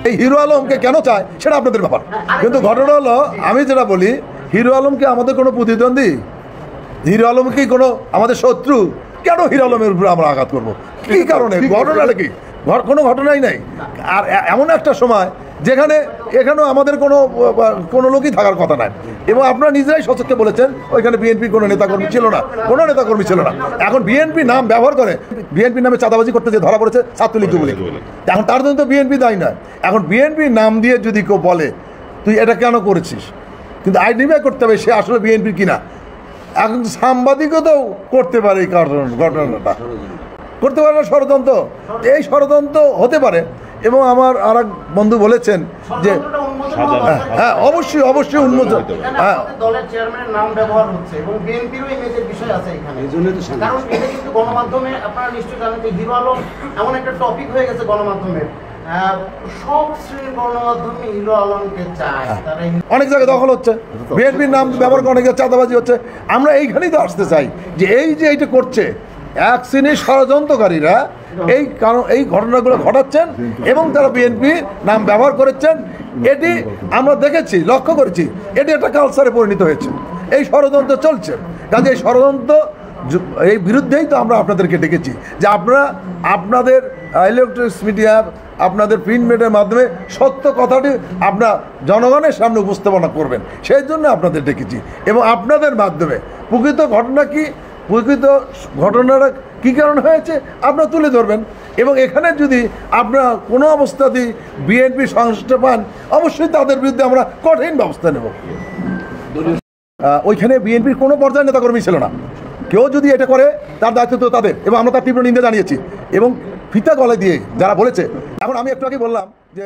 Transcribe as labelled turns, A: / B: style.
A: এই হিরো আলমকে কেন চায় সেটা আপনাদের ব্যাপার, কিন্তু ঘটনা হলো আমি যেটা বলি, হিরো আলমকে আমাদের কোনো প্রতিদ্বন্দ্বী, হিরো আলম কি কোনো আমাদের শত্রু? কেন হিরো আলমের উপরে আমরা আঘাত করবো? কী কারণে? ঘটনাটা কি? কোনো ঘটনাই নাই। আর এমন একটা সময় যেখানে এখানেও আমাদের কোনো লোকই থাকার কথা নাই, এবং আপনারা নিজেরাই সচক্ষে বলেছেন ওইখানে বিএনপির কোনো নেতাকর্মী ছিল না, কোনো নেতাকর্মী ছিল না। এখন বিএনপি নাম ব্যবহার করে, বিএনপি নামে চাঁদাবাজি করতে যে ধরা পড়েছে ছাত্রলীগ যুবলীগ, এখন তার জন্য তো বিএনপি দায়ী নয়। এখন বিএনপির নাম দিয়ে যদি কেউ বলে তুই এটা কেন করেছিস, কিন্তু আইডেন্টিফাই করতে হবে সে আসলে বিএনপির কিনা। এখন সাংবাদিকতাও করতে পারে এই ঘটনাটা, করতে পারে না ষড়যন্ত্র। এই ষড়যন্ত্র হতে পারে, এবং আমার আর এক বন্ধু বলেছেন যে হ্যাঁ অবশ্যই অবশ্যই উন্মোচন, হ্যাঁ
B: দলের চেয়ারম্যানের নাম ব্যবহার হচ্ছে এবং বিএনপিরও ইমেজের বিষয় আছে এখানে। কারণ এটা কিন্তু গণমাধ্যমে আপনারা নিশ্চয়ই জানেন যে হিরো আলম এমন একটা টপিক হয়ে গেছে গণমাধ্যমের, সব শ্রেণীর গণমাধ্যমে হিরো আলমকে চায়।
A: অনেক জায়গায় দখল হচ্ছে, বিএনপির নাম ব্যবহার করে অনেক জায়গায় চাঁদাবাজি হচ্ছে। আমরা এইখানেই তো আসতে চাই যে এই যে এইটা করছে এক শ্রেণীর ষড়যন্ত্রকারীরা এই ঘটনাগুলো ঘটাচ্ছেন এবং তারা বিএনপির নাম ব্যবহার করেছেন। এটি আমরা দেখেছি, লক্ষ্য করেছি, এটি একটা কালচারে পরিণত হয়েছে। এই ষড়যন্ত্র চলছে, কাজে এই ষড়যন্ত্র এই বিরুদ্ধেই তো আমরা আপনাদেরকে ডেকেছি যে আপনারা আপনাদের ইলেকট্রনিক্স মিডিয়া, আপনাদের প্রিন্ট মিডিয়ার মাধ্যমে সত্য কথাটি আপনার জনগণের সামনে উপস্থাপনা করবেন, সেই জন্য আপনাদের ডেকেছি। এবং আপনাদের মাধ্যমে প্রকৃত ঘটনা কি, প্রকৃত ঘটনাটা কী কারণ হয়েছে আপনারা তুলে ধরবেন। এবং এখানে যদি আপনারা কোনো অবস্থাতেই বিএনপি সংশ্লিষ্ট পান, অবশ্যই তাদের বিরুদ্ধে আমরা কঠিন ব্যবস্থা নেব। ওইখানে বিএনপির কোনো পর্যায়ের নেতাকর্মী ছিল না। কেউ যদি এটা করে তার দায়িত্ব তো তাদের, এবং আমরা তার তীব্র নিন্দা জানিয়েছি এবং ফিতা গলায় দিয়ে যারা বলেছে। এখন আমি একটু আগে বললাম যে